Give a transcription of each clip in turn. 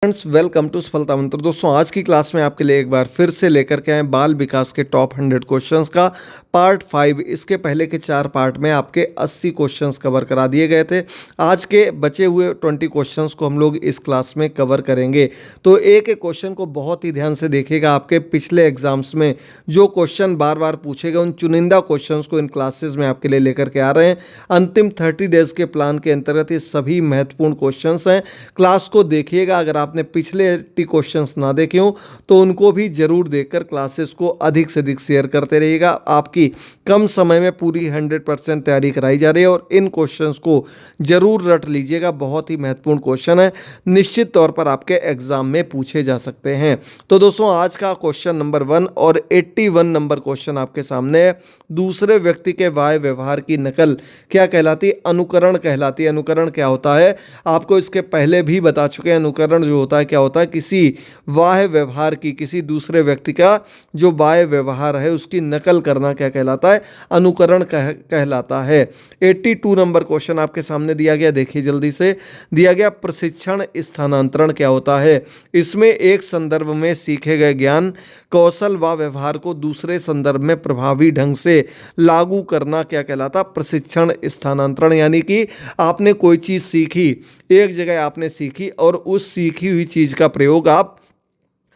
Friends, welcome to सफलता मंत्र। दोस्तों, आज की क्लास में आपके लिए एक बार फिर से लेकर के आए बाल विकास के टॉप 100 क्वेश्चंस का पार्ट 5। इसके पहले के 4 पार्ट में आपके 80 क्वेश्चंस कवर करा दिए गए थे। आज के बचे हुए 20 क्वेश्चंस को हम लोग इस क्लास में कवर करेंगे। तो एक एक क्वेश्चन को बहुत ही ध्यान से देखिएगा। आपके पिछले एग्जाम्स में जो क्वेश्चन बार बार पूछे गए, उन चुनिंदा क्वेश्चंस को इन क्लासेज में आपके लिए लेकर के आ रहे हैं। अंतिम 30 डेज के प्लान के अंतर्गत ये सभी महत्वपूर्ण क्वेश्चंस हैं। क्लास को देखिएगा। अगर आपने पिछले 80 क्वेश्चंस ना देखे हो तो उनको भी जरूर देखकर क्लासेस को अधिक से अधिक शेयर करते रहिएगा। आपकी कम समय में पूरी 100% तैयारी कराई जा रही है और इन क्वेश्चंस को जरूर रट लीजिएगा। बहुत ही महत्वपूर्ण क्वेश्चन है, निश्चित तौर पर आपके एग्जाम में पूछे जा सकते हैं। तो दोस्तों, आज का क्वेश्चन नंबर 1 और 81 नंबर क्वेश्चन आपके सामने है। दूसरे व्यक्ति के वाय व्यवहार की नकल क्या कहलाती है? अनुकरण कहलाती है। अनुकरण क्या होता है आपको इसके पहले भी बता चुके हैं। अनुकरण जो होता है क्या होता है? किसी वाह्य व्यवहार की, किसी दूसरे व्यक्ति का जो वाह्य व्यवहार है उसकी नकल करना क्या कहलाता है? अनुकरण कहलाता है। 82 नंबर क्वेश्चन आपके सामने दिया गया, देखिए जल्दी से। दिया गया प्रशिक्षण स्थानांतरण क्या होता है? इसमें एक संदर्भ में सीखे गए ज्ञान, कौशल व व्यवहार को दूसरे संदर्भ में प्रभावी ढंग से लागू करना क्या कहलाता? प्रशिक्षण स्थानांतरण। यानी कि आपने कोई चीज़ सीखी, एक जगह आपने सीखी और उस सीखी हुई चीज़ का प्रयोग आप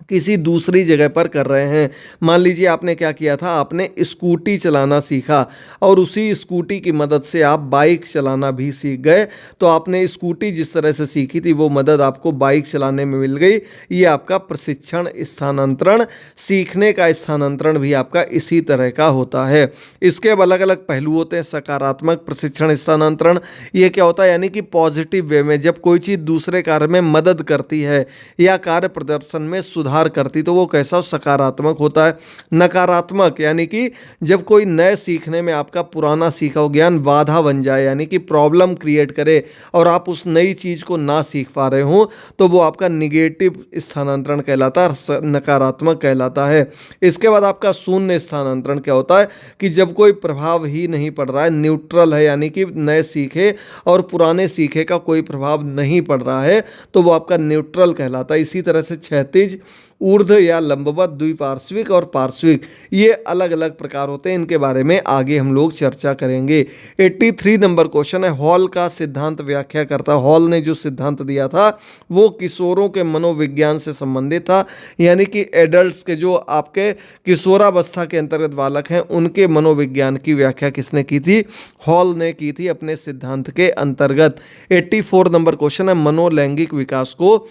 किसी दूसरी जगह पर कर रहे हैं। मान लीजिए आपने क्या किया था, आपने स्कूटी चलाना सीखा और उसी स्कूटी की मदद से आप बाइक चलाना भी सीख गए। तो आपने स्कूटी जिस तरह से सीखी थी वो मदद आपको बाइक चलाने में मिल गई। ये आपका प्रशिक्षण स्थानांतरण। सीखने का स्थानांतरण भी आपका इसी तरह का होता है। इसके अब अलग अलग पहलू होते हैं। सकारात्मक प्रशिक्षण स्थानांतरण, ये क्या होता है? यानी कि पॉजिटिव वे में जब कोई चीज़ दूसरे कार्य में मदद करती है या कार्य प्रदर्शन में सुधार करती, तो वो कैसा? सकारात्मक होता है। नकारात्मक यानी कि जब कोई नए सीखने में आपका पुराना सीखा हुआ ज्ञान बाधा बन जाए, यानी कि प्रॉब्लम क्रिएट करे और आप उस नई चीज को ना सीख पा रहे हो, तो वो आपका निगेटिव स्थानांतरण कहलाता है, नकारात्मक कहलाता है। इसके बाद आपका शून्य स्थानांतरण क्या होता है? कि जब कोई प्रभाव ही नहीं पड़ रहा है, न्यूट्रल है, यानी कि नए सीखे और पुराने सीखे का कोई प्रभाव नहीं पड़ रहा है, तो वो आपका न्यूट्रल कहलाता है। इसी तरह से क्षैतिज, ऊर्ध्व या लंबवत, द्विपार्श्विक और पार्श्विक, ये अलग अलग प्रकार होते हैं। इनके बारे में आगे हम लोग चर्चा करेंगे। 83 नंबर क्वेश्चन है, हॉल का सिद्धांत व्याख्या करता। हॉल ने जो सिद्धांत दिया था वो किशोरों के मनोविज्ञान से संबंधित था। यानी कि एडल्ट्स के, जो आपके किशोरावस्था के अंतर्गत बालक हैं, उनके मनोविज्ञान की व्याख्या किसने की थी? हॉल ने की थी अपने सिद्धांत के अंतर्गत। 84 नंबर क्वेश्चन है, मनोलैंगिक विकास को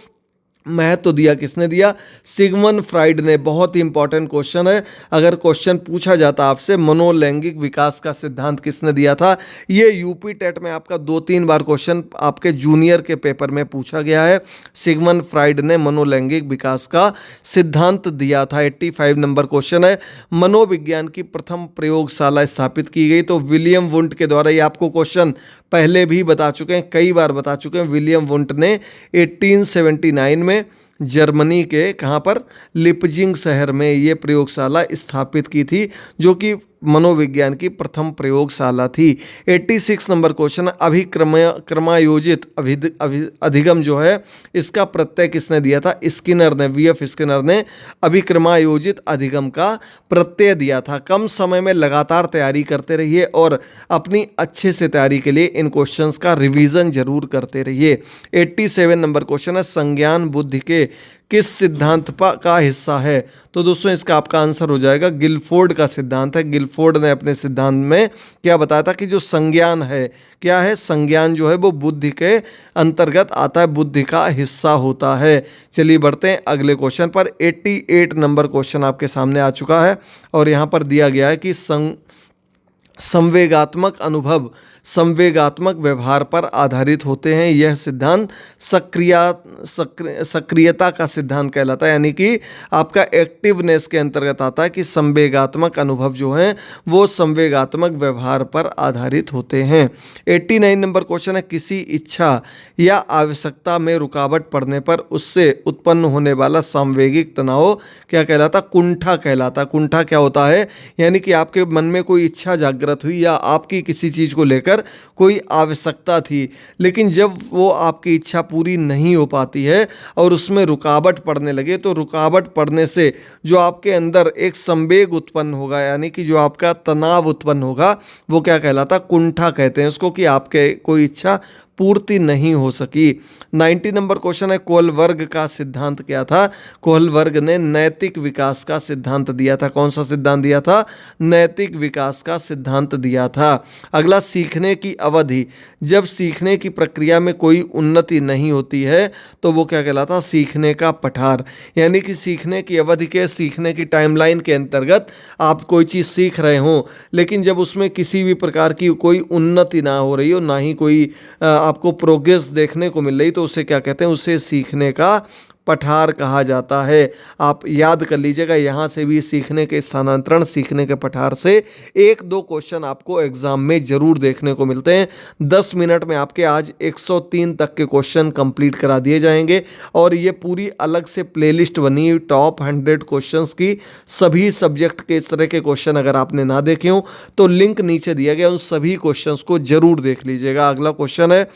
महत्व दिया किसने दिया? सिगमंड फ्राइड ने। बहुत ही इंपॉर्टेंट क्वेश्चन है। अगर क्वेश्चन पूछा जाता आपसे, मनोलैंगिक विकास का सिद्धांत किसने दिया था? ये यूपी टेट में आपका 2-3 बार क्वेश्चन आपके जूनियर के पेपर में पूछा गया है। सिगमंड फ्राइड ने मनोलैंगिक विकास का सिद्धांत दिया था। 85 नंबर क्वेश्चन है, मनोविज्ञान की प्रथम प्रयोगशाला स्थापित की गई। तो विलियम वुंट के द्वारा। ये आपको क्वेश्चन पहले भी बता चुके हैं, कई बार बता चुके हैं। विलियम वुंट ने 1879 में जर्मनी के कहाँ पर? लिपजिंग शहर में ये प्रयोगशाला स्थापित की थी, जो कि मनोविज्ञान की प्रथम प्रयोगशाला थी। 86 नंबर क्वेश्चन, क्रमायोजित अधिगम जो है, इसका प्रत्यय किसने दिया था? स्किनर ने, वीएफ स्किनर ने अभिक्रमायोजित अधिगम का प्रत्यय दिया था। कम समय में लगातार तैयारी करते रहिए और अपनी अच्छे से तैयारी के लिए इन क्वेश्चंस का रिवीजन जरूर करते रहिए। 87 नंबर क्वेश्चन है, संज्ञान बुद्धि के किस सिद्धांत का हिस्सा है? तो दोस्तों, इसका आपका आंसर हो जाएगा गिलफोर्ड का सिद्धांत है। गिलफोर्ड ने अपने सिद्धांत में क्या बताया था? कि जो संज्ञान है, क्या है? संज्ञान जो है वो बुद्धि के अंतर्गत आता है, बुद्धि का हिस्सा होता है। चलिए बढ़ते हैं अगले क्वेश्चन पर। 88 नंबर क्वेश्चन आपके सामने आ चुका है और यहाँ पर दिया गया है कि संवेगात्मक अनुभव संवेगात्मक व्यवहार पर आधारित होते हैं। यह सिद्धांत सक्रियता का सिद्धांत कहलाता है। यानी कि आपका एक्टिवनेस के अंतर्गत आता है कि संवेगात्मक अनुभव जो हैं वो संवेगात्मक व्यवहार पर आधारित होते हैं। 89 नंबर क्वेश्चन है, किसी इच्छा या आवश्यकता में रुकावट पड़ने पर उससे उत्पन्न होने वाला सांवेगिक तनाव क्या कहलाता? कुंठा कहलाता। कुंठा क्या होता है? यानी कि आपके मन में कोई इच्छा जागृत हुई या आपकी किसी चीज़ को लेकर लेकर कोई आवश्यकता थी, लेकिन जब वो आपकी इच्छा पूरी नहीं हो पाती है और उसमें रुकावट पड़ने लगे, तो रुकावट पड़ने से जो आपके अंदर एक संवेग उत्पन्न होगा, यानी कि जो आपका तनाव उत्पन्न होगा, वो क्या कहलाता, कुंठा कहते हैं उसको, कि आपके कोई इच्छा पूर्ति नहीं हो सकी। 90 नंबर क्वेश्चन है, कोहलवर्ग का सिद्धांत क्या था? कोहलवर्ग ने नैतिक विकास का सिद्धांत दिया था। कौन सा सिद्धांत दिया था? नैतिक विकास का सिद्धांत दिया था। अगला, सीखने की अवधि। जब सीखने की प्रक्रिया में कोई उन्नति नहीं होती है तो वो क्या कहलाता? सीखने का पठार। यानी कि सीखने की अवधि के, सीखने की टाइमलाइन के अंतर्गत आप कोई चीज़ सीख रहे हो, लेकिन जब उसमें किसी भी प्रकार की कोई उन्नति ना हो रही हो, ना ही कोई आपको प्रोग्रेस देखने को मिल रही, तो उसे क्या कहते हैं? उसे सीखने का पठार कहा जाता है। आप याद कर लीजिएगा, यहाँ से भी सीखने के स्थानांतरण, सीखने के पठार से एक दो क्वेश्चन आपको एग्जाम में जरूर देखने को मिलते हैं। 10 मिनट में आपके आज 103 तक के क्वेश्चन कंप्लीट करा दिए जाएंगे और ये पूरी अलग से प्लेलिस्ट बनी टॉप 100 क्वेश्चंस की। सभी सब्जेक्ट के इस तरह के क्वेश्चन अगर आपने ना देखे हो तो लिंक नीचे दिया गया, उन सभी क्वेश्चंस को जरूर देख लीजिएगा। अगला क्वेश्चन है,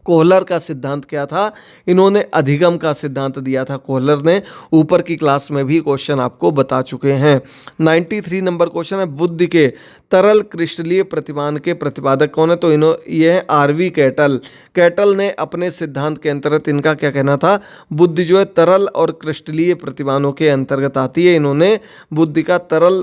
कोहलर का सिद्धांत क्या था? इन्होंने अधिगम का सिद्धांत दिया था कोहलर ने। ऊपर की क्लास में भी क्वेश्चन आपको बता चुके हैं। 93 नंबर क्वेश्चन है, बुद्धि के तरल क्रिस्टलीय प्रतिमान के प्रतिपादक कौन है? तो ये है आरवी कैटल। कैटल ने अपने सिद्धांत के अंतर्गत, इनका क्या कहना था? बुद्धि जो है तरल और क्रिस्टलीय प्रतिमानों के अंतर्गत आती है। इन्होंने बुद्धि का तरल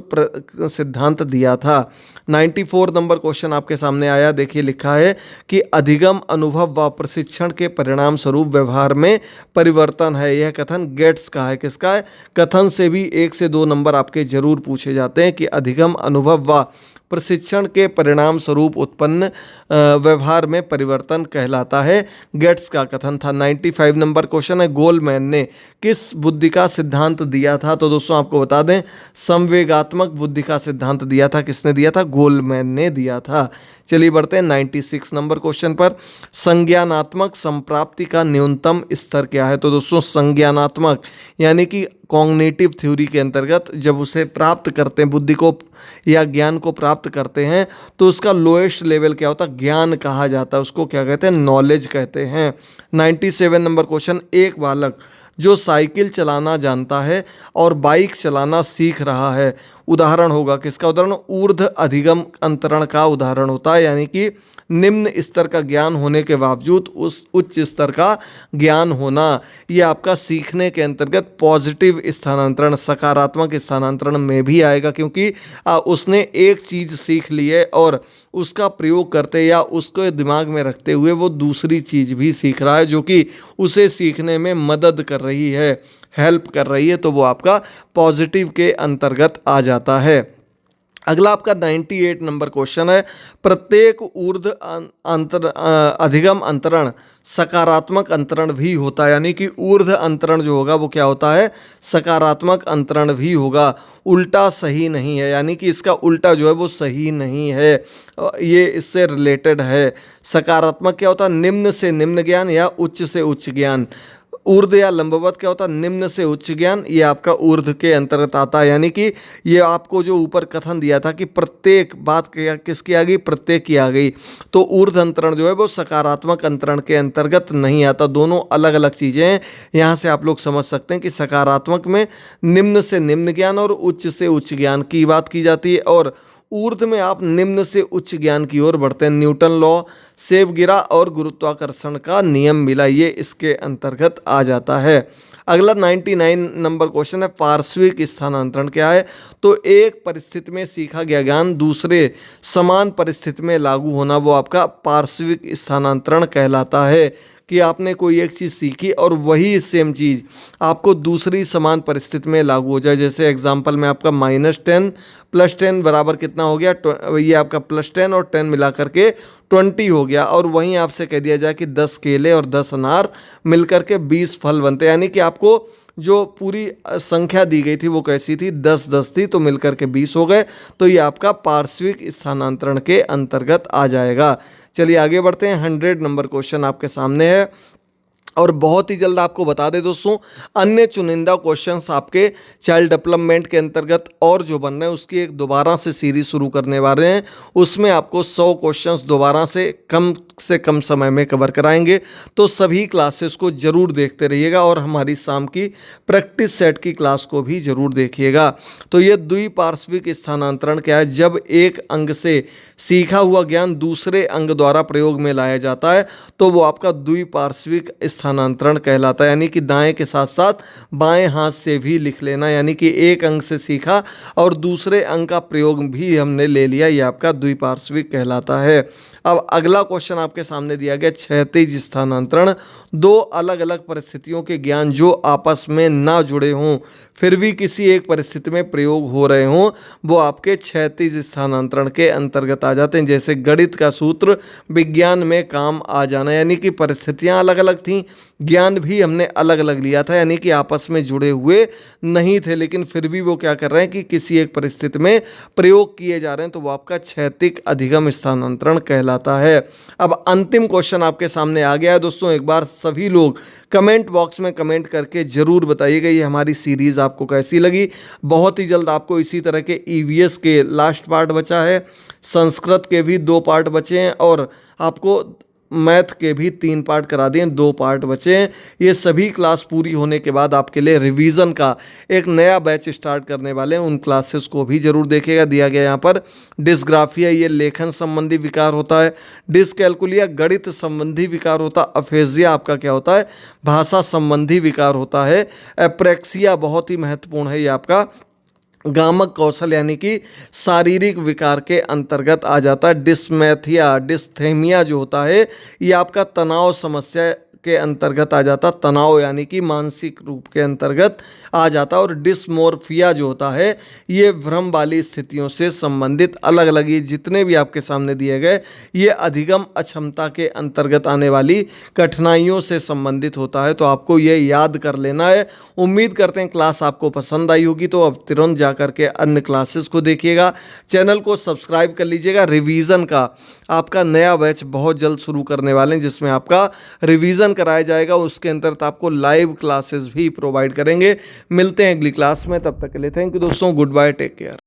सिद्धांत दिया था। 94 नंबर क्वेश्चन आपके सामने आया, देखिए लिखा है कि अधिगम अनुभव व प्रशिक्षण के परिणाम स्वरूप व्यवहार में परिवर्तन है। यह कथन गेट्स का है। किसका है? कथन से भी 1 से 2 नंबर आपके जरूर पूछे जाते हैं कि अधिगम अनुभव व प्रशिक्षण के परिणाम स्वरूप उत्पन्न व्यवहार में परिवर्तन कहलाता है। गेट्स का कथन था। 95 नंबर क्वेश्चन है, गोलमैन ने किस बुद्धि का सिद्धांत दिया था? तो दोस्तों आपको बता दें, संवेगात्मक बुद्धि का सिद्धांत दिया था। किसने दिया था? गोलमैन ने दिया था। चलिए बढ़ते हैं 96 नंबर क्वेश्चन पर। संज्ञानात्मक संप्राप्ति का न्यूनतम स्तर क्या है? तो दोस्तों संज्ञानात्मक यानी कि कॉग्निटिव थ्योरी के अंतर्गत जब उसे प्राप्त करते हैं, बुद्धि को या ज्ञान को प्राप्त करते हैं, तो उसका लोएस्ट लेवल क्या होता है? ज्ञान कहा जाता है। उसको क्या कहते हैं? नॉलेज कहते हैं। 97 नंबर क्वेश्चन, एक बालक जो साइकिल चलाना जानता है और बाइक चलाना सीख रहा है, उदाहरण होगा किसका? उदाहरण ऊर्ध्व अधिगम अंतरण का उदाहरण होता है। यानी कि निम्न स्तर का ज्ञान होने के बावजूद उस उच्च स्तर का ज्ञान होना, यह आपका सीखने के अंतर्गत पॉजिटिव स्थानांतरण, सकारात्मक स्थानांतरण में भी आएगा, क्योंकि उसने एक चीज़ सीख ली है और उसका प्रयोग करते या उसको दिमाग में रखते हुए वो दूसरी चीज़ भी सीख रहा है, जो कि उसे सीखने में मदद कर रही है, हेल्प कर रही है, तो वो आपका पॉजिटिव के अंतर्गत आ जाता है। अगला आपका 98 नंबर क्वेश्चन है, प्रत्येक ऊर्ध्व अधिगम अंतरण सकारात्मक अंतरण भी होता है। यानी कि ऊर्ध्व अंतरण जो होगा वो क्या होता है? सकारात्मक अंतरण भी होगा। उल्टा सही नहीं है, यानी कि इसका उल्टा जो है वो सही नहीं है, ये इससे रिलेटेड है। सकारात्मक क्या होता है? निम्न से निम्न ज्ञान या उच्च से उच्च ज्ञान। ऊर्ध्व या लंबवत क्या होता है? निम्न से उच्च ज्ञान, ये आपका ऊर्ध्व के अंतर्गत आता है। यानी कि ये आपको जो ऊपर कथन दिया था कि प्रत्येक बात किसकी आ गई? प्रत्येक की आ गई। तो ऊर्ध्व अंतरण जो है वो सकारात्मक अंतरण के अंतर्गत नहीं आता। दोनों अलग अलग चीज़ें हैं। यहाँ से आप लोग समझ सकते हैं कि सकारात्मक में निम्न से निम्न ज्ञान और उच्च से उच्च ज्ञान की बात की जाती है, और ऊर्ध्व में आप निम्न से उच्च ज्ञान की ओर बढ़ते हैं। न्यूटन लॉ, सेब गिरा और गुरुत्वाकर्षण का नियम मिला, ये इसके अंतर्गत आ जाता है। अगला 99 नंबर क्वेश्चन है, पार्श्विक स्थानांतरण क्या है? तो एक परिस्थिति में सीखा गया ज्ञान दूसरे समान परिस्थिति में लागू होना, वो आपका पार्श्विक स्थानांतरण कहलाता है। कि आपने कोई एक चीज़ सीखी और वही सेम चीज़ आपको दूसरी समान परिस्थिति में लागू हो जाए। जैसे एग्जांपल में आपका -10 + 10 बराबर कितना हो गया? ये आपका +10 और 10 मिला करके 20 हो गया, और वहीं आपसे कह दिया जाए कि 10 केले और 10 अनार मिलकर के 20 फल बनते हैं। यानी कि आपको जो पूरी संख्या दी गई थी वो कैसी थी? 10-10 थी, तो मिलकर के 20 हो गए। तो ये आपका पार्श्विक स्थानांतरण के अंतर्गत आ जाएगा। चलिए आगे बढ़ते हैं। 100 नंबर क्वेश्चन आपके सामने है, और बहुत ही जल्द आपको बता दें दोस्तों, अन्य चुनिंदा क्वेश्चंस आपके चाइल्ड डेवलपमेंट के अंतर्गत और जो बन रहे हैं उसकी एक दोबारा से सीरीज शुरू करने वाले हैं। उसमें आपको 100 क्वेश्चंस दोबारा से कम समय में कवर कराएंगे। तो सभी क्लासेस को जरूर देखते रहिएगा और हमारी शाम की प्रैक्टिस सेट की क्लास को भी जरूर देखिएगा। तो ये द्विपार्श्विक स्थानांतरण क्या है? जब एक अंग से सीखा हुआ ज्ञान दूसरे अंग द्वारा प्रयोग में लाया जाता है तो वो आपका द्विपार्श्विक स्थानांतरण कहलाता है। यानी कि दाएं के साथ साथ बाएं हाथ से भी लिख लेना, यानी कि एक अंग से सीखा और दूसरे अंग का प्रयोग भी हमने ले लिया, ये आपका द्विपार्श्विक कहलाता है। अब अगला क्वेश्चन आपके सामने दिया गया क्षैतिज स्थानांतरण। दो अलग अलग परिस्थितियों के ज्ञान जो आपस में ना जुड़े हों फिर भी किसी एक परिस्थिति में प्रयोग हो रहे हों वो आपके क्षैतिज स्थानांतरण के अंतर्गत आ जाते हैं। जैसे गणित का सूत्र विज्ञान में काम आ जाना, यानी कि परिस्थितियां अलग अलग थीं, ज्ञान भी हमने अलग अलग लिया था, यानी कि आपस में जुड़े हुए नहीं थे, लेकिन फिर भी वो क्या कर रहे हैं कि किसी एक परिस्थिति में प्रयोग किए जा रहे हैं, तो वो आपका क्षैतिज अधिगम स्थानांतरण कहलाता है। अब अंतिम क्वेश्चन आपके सामने आ गया है दोस्तों। एक बार सभी लोग कमेंट बॉक्स में कमेंट करके जरूर बताइएगा ये हमारी सीरीज आपको कैसी लगी। बहुत ही जल्द आपको इसी तरह के ईवीएस के लास्ट पार्ट बचा है, संस्कृत के भी 2 पार्ट बचे हैं और आपको मैथ के भी 3 पार्ट करा दिए, 2 पार्ट बचे हैं। ये सभी क्लास पूरी होने के बाद आपके लिए रिवीजन का एक नया बैच स्टार्ट करने वाले हैं, उन क्लासेस को भी जरूर देखेगा। दिया गया यहाँ पर डिस्ग्राफिया, ये लेखन संबंधी विकार होता है। डिसकैलकुलिया गणित संबंधी विकार होता है। अफेजिया आपका क्या होता है? भाषा संबंधी विकार होता है। एप्रेक्सिया बहुत ही महत्वपूर्ण है, ये आपका गामक कौशल यानी कि शारीरिक विकार के अंतर्गत आ जाता है। डिस्मैथिया डिस्थेमिया जो होता है ये आपका तनाव समस्या के अंतर्गत आ जाता, तनाव यानी कि मानसिक रूप के अंतर्गत आ जाता। और डिस्मोर्फिया जो होता है ये भ्रम वाली स्थितियों से संबंधित अलग अलग ये जितने भी आपके सामने दिए गए ये अधिगम अक्षमता के अंतर्गत आने वाली कठिनाइयों से संबंधित होता है। तो आपको ये याद कर लेना है। उम्मीद करते हैं क्लास आपको पसंद आई होगी, तो अब तुरंत जा करके अन्य क्लासेस को देखिएगा, चैनल को सब्सक्राइब कर लीजिएगा। रिवीजन का आपका नया बैच बहुत जल्द शुरू करने वाले हैं जिसमें आपका रिवीजन कराया जाएगा, उसके अंतर्गत आपको लाइव क्लासेस भी प्रोवाइड करेंगे। मिलते हैं अगली क्लास में, तब तक के लिए थैंक यू दोस्तों, गुड बाय, टेक केयर।